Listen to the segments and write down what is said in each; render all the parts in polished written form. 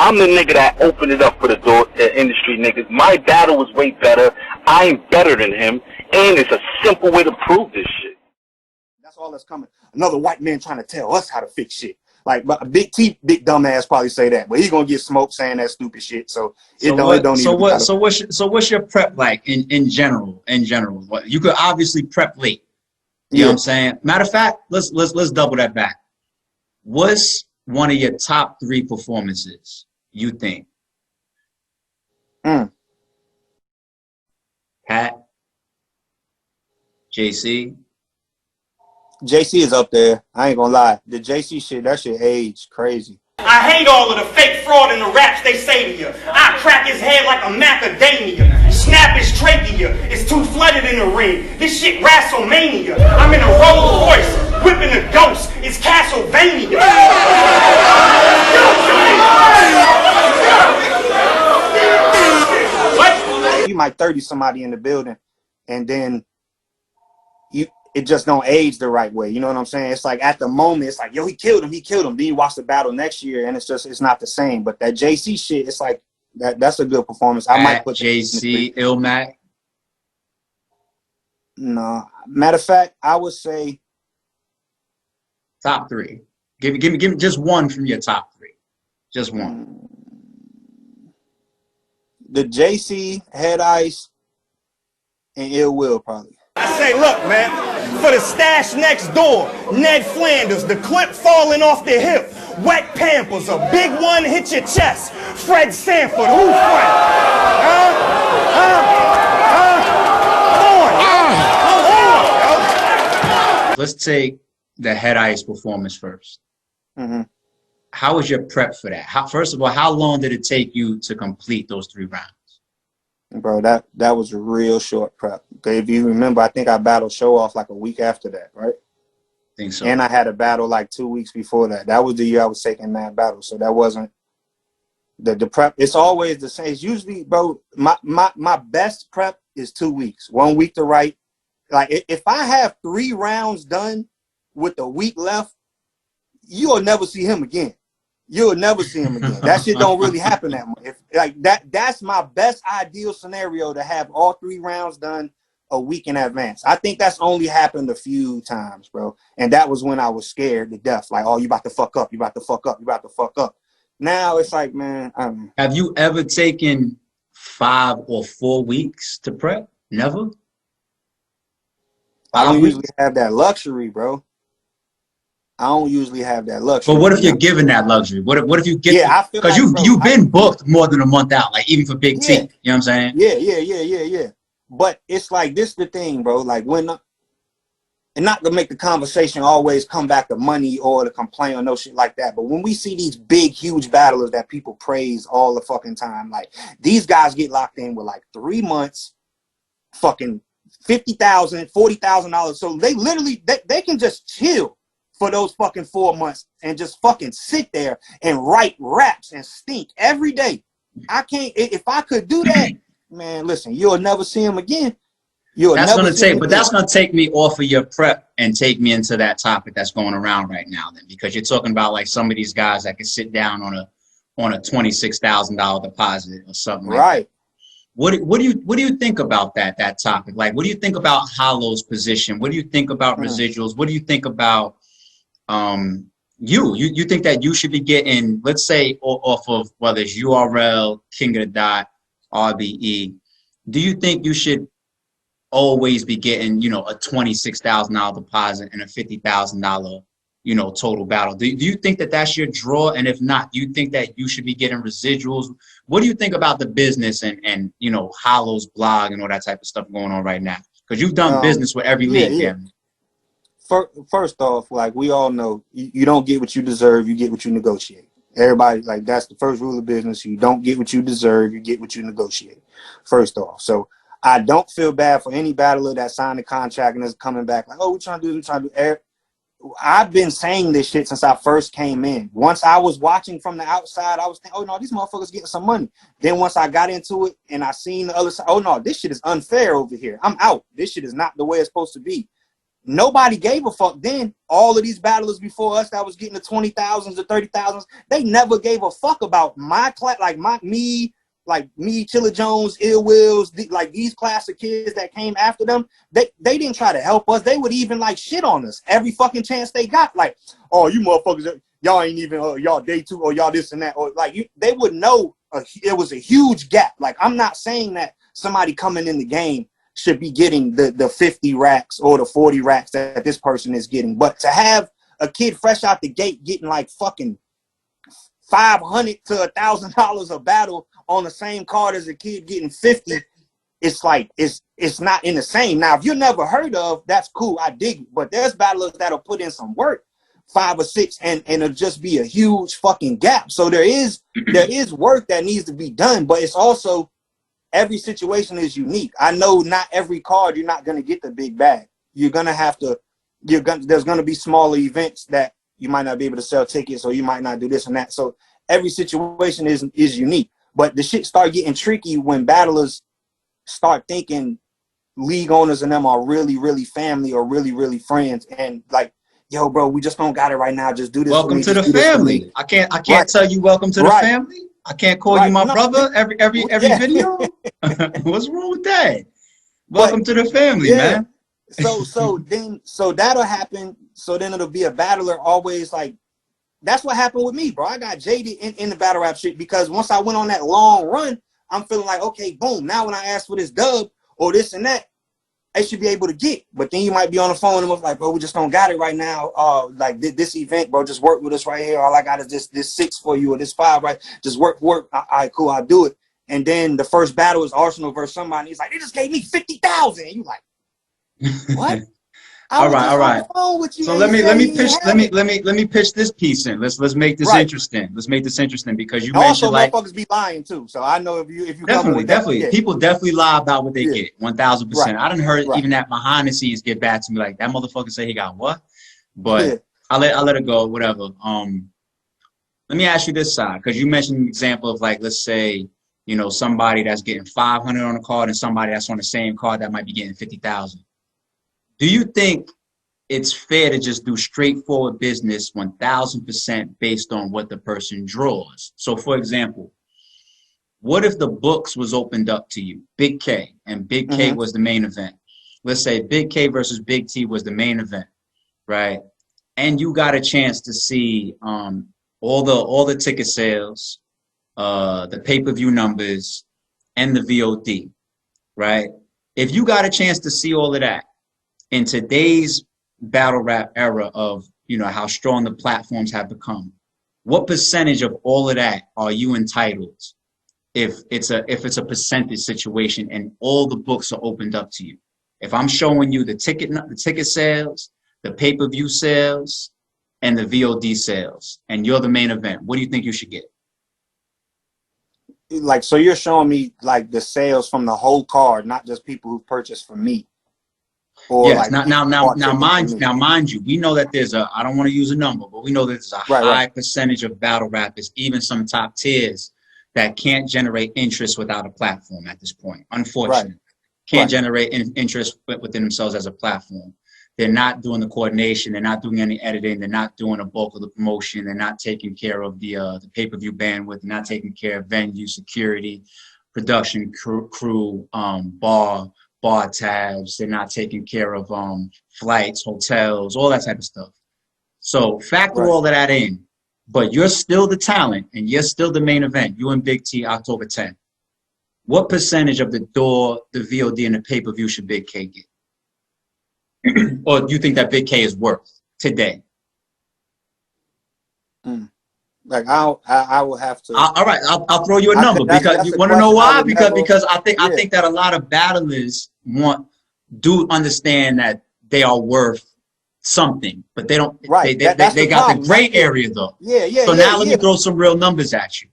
I'm the nigga that opened it up for the door, industry niggas. My battle was way better. I ain't better than him, and it's a simple way to prove this shit. That's all that's coming. Another white man trying to tell us how to fix shit. Like, but Big T, big dumbass probably say that, but he gonna get smoked saying that stupid shit. So what's your prep like in general? What you could obviously prep late. You know what I'm saying? Matter of fact, let's double that back. What's one of your top 3 performances you think? Pat, JC. JC is up there. I ain't gonna lie. The JC shit, that shit aged crazy. I hate all of the fake fraud in the raps they say to you. I crack his head like a macadamia. Snap his trachea. It's too flooded in the ring. This shit WrestleMania. I'm in a Rolls Royce, whipping a ghost. It's Castlevania. What? You might 30 somebody in the building, and then it just don't age the right way. You know what I'm saying? It's like at the moment, it's like, yo, he killed him. Then you watch the battle next year, and it's not the same. But that JC shit, it's like that's a good performance. I might put JC Ilmac. No, matter of fact, I would say top 3. Give me just one from your top 3. Just one. The JC, Head Ice, and Ill Will probably. I say, look, man, for the stash next door, Ned Flanders, the clip falling off the hip, wet Pampers, a big one hit your chest, Fred Sanford, who's Fred? Come on. Let's take the Head Ice performance first. How was your prep for that? First of all, how long did it take you to complete those 3 rounds? Bro, that was a real short prep. Okay, if you remember, I think I battled Show Off like a week after that, right? I think so. And I had a battle like 2 weeks before that. That was the year I was taking that battle. So that wasn't the prep. It's always the same. It's usually, bro, my best prep is 2 weeks. 1 week to write. Like if I have 3 rounds done with a week left, you'll never see him again. You'll never see him again. That shit don't really happen that much. That's my best ideal scenario, to have all 3 rounds done a week in advance. I think that's only happened a few times, bro. And that was when I was scared to death. Like, oh, you about to fuck up. You about to fuck up. You about to fuck up. Now it's like, man, I don't know. Have you ever taken 5 or 4 weeks to prep? Never? I don't usually have that luxury, bro. I don't usually have that luxury. But what if you're given that luxury? What if you get? Yeah, I feel because you've been booked more than a month out, like even for Big T. You know what I'm saying? Yeah. But it's like this the thing, bro. Like and not to make the conversation always come back to money or to complain or no shit like that. But when we see these big, huge battlers that people praise all the fucking time, like these guys get locked in with like 3 months, fucking $50,000, $40,000. So they literally they can just chill for those fucking 4 months and just fucking sit there and write raps and stink every day. I can't. If I could do that, man, listen, you'll never see him again. That's gonna take me off of your prep and take me into that topic that's going around right now, then, because you're talking about like some of these guys that can sit down on a $26,000 deposit or something like right. That. What do you think about that topic? Like, what do you think about Hollow's position? What do you think about residuals? What do you think about you think that you should be getting, let's say, off of whether it's URL, King of the Dot, RBE? Do you think you should always be getting, a $26,000 deposit and a $50,000, total battle? Do you think that that's your draw? And if not, do you think that you should be getting residuals? What do you think about the business and Hollow's blog and all that type of stuff going on right now? Because you've done business with every league. Yeah. First off, like we all know, you don't get what you deserve, you get what you negotiate. Everybody, like, that's the first rule of business. You don't get what you deserve, you get what you negotiate. First off. So I don't feel bad for any battler that signed a contract and is coming back like, oh, we're trying to do. I've been saying this shit since I first came in. Once I was watching from the outside, I was thinking, oh, no, these motherfuckers getting some money. Then once I got into it and I seen the other side, oh, no, this shit is unfair over here. I'm out. This shit is not the way it's supposed to be. nobody gave a fuck then. All of these battlers before us that was getting the 20,000s or 30,000s, they never gave a fuck about my class, like me, Chilla Jones, Ill Wills, like these class of kids that came after them. They didn't try to help us. They would even like shit on us every fucking chance they got. Like, oh, you motherfuckers, y'all ain't even, y'all day two, or y'all this and that, or like they would know it was a huge gap. Like, I'm not saying that somebody coming in the game should be getting the 50 racks or the 40 racks that this person is getting. But to have a kid fresh out the gate getting like fucking $500 to $1,000 a battle on the same card as a kid getting 50, it's like, it's not in the same. Now, if you're never heard of, that's cool. I dig it. But there's battlers that'll put in some work, 5 or 6, and it'll just be a huge fucking gap. So there is work that needs to be done, but it's also, every situation is unique. I know not every card you're not going to get the big bag. You're going to have to, there's going to be smaller events that you might not be able to sell tickets, or you might not do this and that. So every situation is unique. But the shit start getting tricky when battlers start thinking league owners and them are really, really family or really, really friends. And like, yo, bro, we just don't got it right now. Just do this. Welcome to the family. I can't tell you welcome to the family. I can't call you my brother every video. What's wrong with that? Welcome to the family, man. So that'll happen. So then it'll be a battler always like, that's what happened with me, bro. I got jaded in the battle rap shit because once I went on that long run, I'm feeling like, okay, boom. Now when I ask for this dub or this and that, I should be able to get. But then you might be on the phone and was like, bro, we just don't got it right now. Like this event, bro, just work with us right here. All I got is this 6 for you or this 5, right? Just work. All right, cool, I'll do it. And then the first battle is Arsenal versus somebody. He's like, they just gave me 50,000. And you like, what? All right. So let me pitch this piece in. Let's make this interesting. Let's make this interesting because you mentioned like motherfuckers be lying too. So I know if you definitely people definitely lie about what they get 1,000%. I done heard even that behind the scenes get back to me like that motherfucker say he got what, but I let it go. Whatever. Let me ask you this side because you mentioned an example of like let's say somebody that's getting 500 on a card and somebody that's on the same card that might be getting 50,000. Do you think it's fair to just do straightforward business 1,000% based on what the person draws? So, for example, what if the books was opened up to you, Big K, and Big K was the main event? Let's say Big K versus Big T was the main event, right? And you got a chance to see all the ticket sales, the pay-per-view numbers, and the VOD, right? If you got a chance to see all of that, in today's battle rap era of how strong the platforms have become, what percentage of all of that are you entitled if it's a percentage situation and all the books are opened up to you? If I'm showing you the ticket sales, the pay-per-view sales, and the VOD sales, and you're the main event, what do you think you should get? Like, so you're showing me like the sales from the whole card, not just people who purchased from me. Or yes. Like now, mind you, we know that there's I don't want to use a number, but we know that there's a high percentage of battle rappers, even some top tiers, that can't generate interest without a platform at this point. Unfortunately, can't generate interest within themselves as a platform. They're not doing the coordination. They're not doing any editing. They're not doing a bulk of the promotion. They're not taking care of the pay-per-view bandwidth. They're not taking care of venue security, production crew, bar tabs. They're not taking care of flights, hotels, all that type of stuff. So factor all of that in, but you're still the talent and you're still the main event. You and Big T, October 10th. What percentage of the door, the VOD, and the pay-per-view should Big K get? Or do you think that Big K is worth today? Like I will have to. All right, I'll throw you a number because you want to know why? Because I think that a lot of battlers do understand that they are worth something, but they don't. Right. They got the gray area though. So now let me throw some real numbers at you.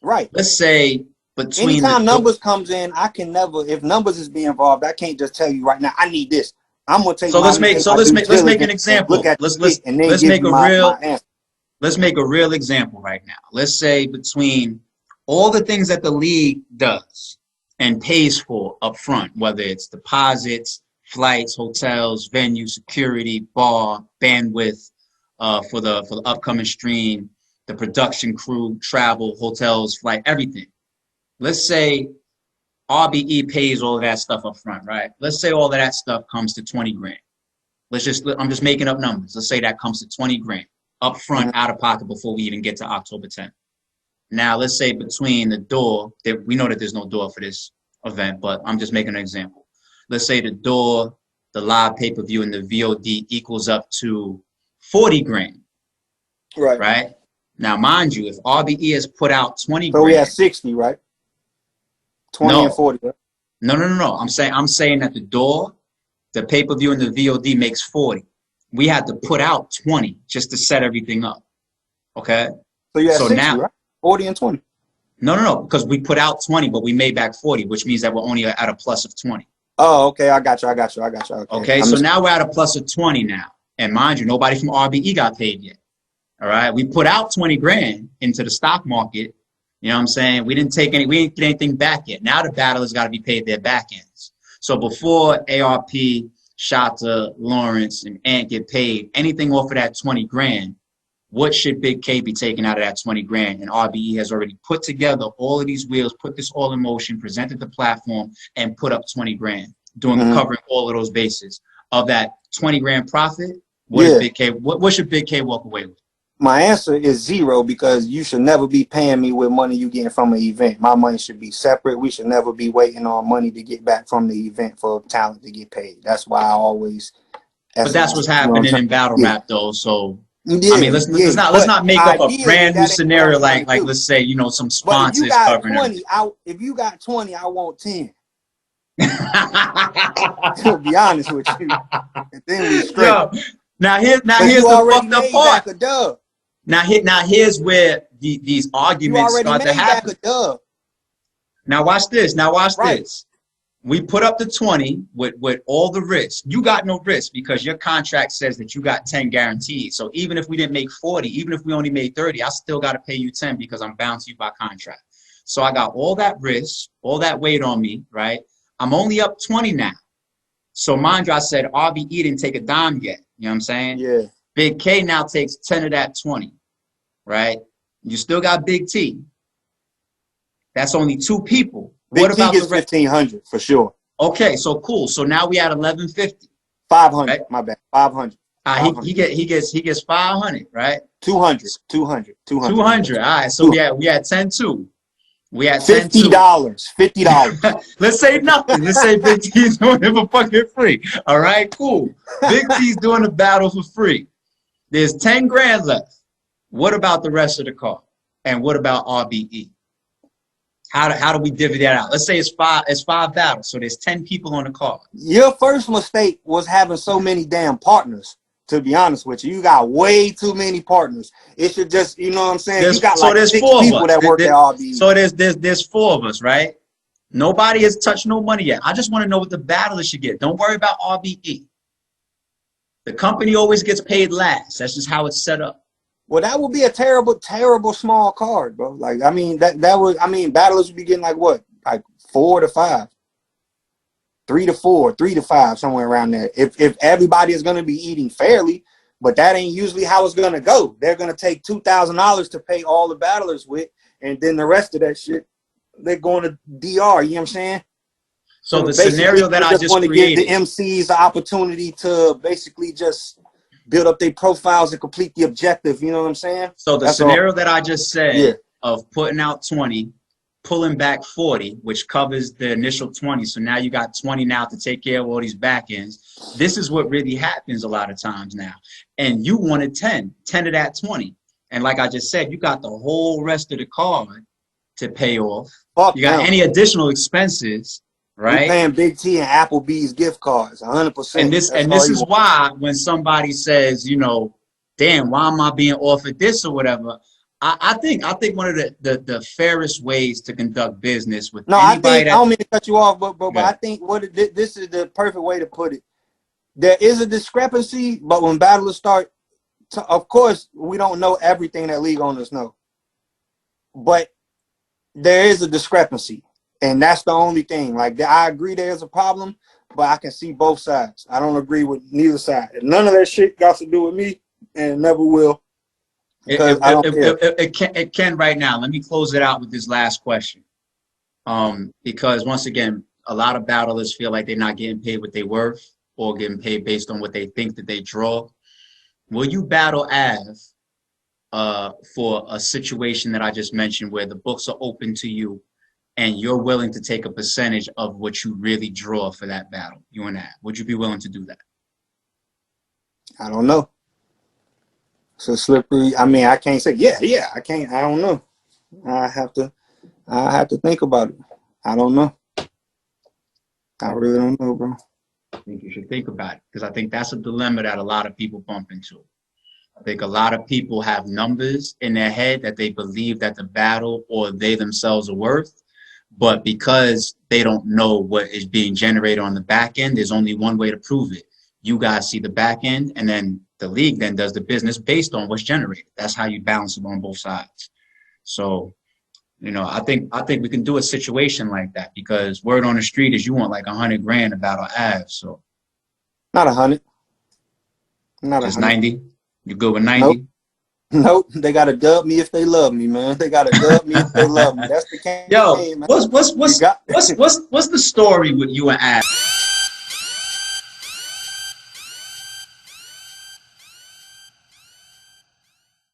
Right. Let's say between anytime numbers comes in, I can never. If numbers is being involved, I can't just tell you right now. I need this. I'm gonna take. Let's make an example. Let's make a real example right now. Let's say between all the things that the league does and pays for up front, whether it's deposits, flights, hotels, venue, security, bar, bandwidth for the upcoming stream, the production crew, travel, hotels, flight, everything. Let's say RBE pays all of that stuff up front, right? Let's say all of that stuff comes to 20 grand. I'm just making up numbers. Let's say that comes to 20 grand up front, out of pocket before we even get to October 10th. Now, let's say between the door, we know that there's no door for this event, but I'm just making an example. Let's say the door, the live pay-per-view, and the VOD equals up to 40 grand. Right? Now, mind you, if RBE has put out 20 grand. So we have 60, right? 20 and 40, right? No. I'm saying that the door, the pay-per-view, and the VOD makes 40. We had to put out 20 just to set everything up. Okay? So you have 60, now, right? 40 and 20. No, because we put out 20, but we made back 40, which means that we're only at a plus of 20. Oh, okay. I got you. Okay, so now we're at a plus of 20 now. And mind you, nobody from RBE got paid yet. All right? We put out 20 grand into the stock market. You know what I'm saying? We didn't get anything back yet. Now the battlers got to be paid their back ends. So before ARP, Shata, Lawrence, and Ant get paid anything off of that 20 grand, what should Big K be taking out of that 20 grand? And RBE has already put together all of these wheels, put this all in motion, presented the platform, and put up 20 grand, covering all of those bases. Of that 20 grand profit, what should Big K walk away with? My answer is 0, because you should never be paying me with money you getting from an event. My money should be separate. We should never be waiting on money to get back from the event for talent to get paid. That's why I always. But that's what's happening in battle rap, though. So yeah, I mean, let's not make up a brand new scenario like let's say some sponsors covering 20, if you got 20, I want 10. To be honest with you, and then we straight. Yo, now here's the fucked up part. Now here's where these arguments start to happen. Now watch this. This. We put up the 20 with all the risk. You got no risk because your contract says that you got 10 guaranteed. So even if we didn't make 40, even if we only made 30, I still got to pay you 10 because I'm bound to you by contract. So I got all that risk, all that weight on me, right? I'm only up 20 now. So mind you, I said RBE didn't take a dime yet. You know what I'm saying? Yeah. Big K now takes 10 of that 20, right? You still got Big T. That's only 2 people. Big T gets 1,500 for sure. Okay, so cool. So now we at 1,150. 500. Right? My bad. 500. He gets 500, right? 200. 200. All right. So we had 10 too. We had $50. $50. Let's say nothing. Let's say Big T's doing it for fucking free. All right, cool. Big T's doing the battle for free. There's 10 grand left. What about the rest of the card? And what about RBE? How do we divvy that out? Let's say it's five battles, so there's 10 people on the card. Your first mistake was having so many damn partners. To be honest with you, you got way too many partners. It should just, you know what I'm saying? You got like 6 people that work at RBE. So there's 4 of us, right? Nobody has touched no money yet. I just want to know what the battlers should get. Don't worry about RBE. The company always gets paid last. That's just how it's set up. Well, that would be a terrible, terrible small card, bro. Like, I mean, battlers would be getting like what? Like 4 to 5. 3 to 4, 3 to 5, somewhere around there. If everybody is going to be eating fairly, but that ain't usually how it's going to go. They're going to take $2,000 to pay all the battlers with, and then the rest of that shit, they're going to DR. You know what I'm saying? So the scenario that I just want to created, give the MCs the opportunity to basically just build up their profiles and complete the objective. You know what I'm saying? So the scenario that I just said of putting out 20, pulling back 40, which covers the initial 20. So now you got 20 now to take care of all these back ends. This is what really happens a lot of times now. And you wanted 10 of that 20. And like I just said, you got the whole rest of the card to pay off. You got any additional expenses, right? We're paying Big T and Applebee's gift cards, 100%. And this is why when somebody says, you know, damn, why am I being offered this or whatever? I think one of the fairest ways to conduct business with anybody I don't mean to cut you off, but I think this is the perfect way to put it. There is a discrepancy, but when battlers start, of course, we don't know everything that league owners know. But there is a discrepancy, and that's the only thing. Like, I agree there's a problem, but I can see both sides. I don't agree with neither side. None of that shit got to do with me, and it never will. Because I don't care. It can right now. Let me close it out with this last question. Because once again, a lot of battlers feel like they're not getting paid what they worth or getting paid based on what they think that they draw. Will you battle Av for a situation that I just mentioned where the books are open to you and you're willing to take a percentage of what you really draw for that battle, you and Av? Would you be willing to do that? I don't know. So slippery. I mean, I can't say yeah. I can't. I don't know. I have to think about it. I don't know. I really don't know, bro. I think you should think about it because I think that's a dilemma that a lot of people bump into. I think a lot of people have numbers in their head that they believe that the battle or they themselves are worth, but because they don't know what is being generated on the back end, there's only one way to prove it. You guys see the back end, and then the league then does the business based on what's generated. That's how you balance it on both sides. So, you know, I think we can do a situation like that because word on the street is you want like 100 grand to battle Av. So not 100. Not just 100. 90. You good with 90? Nope. They gotta dub me if they love me, man. They gotta dub me if they love me. That's the game. Yo, man. what's the story with you and Av?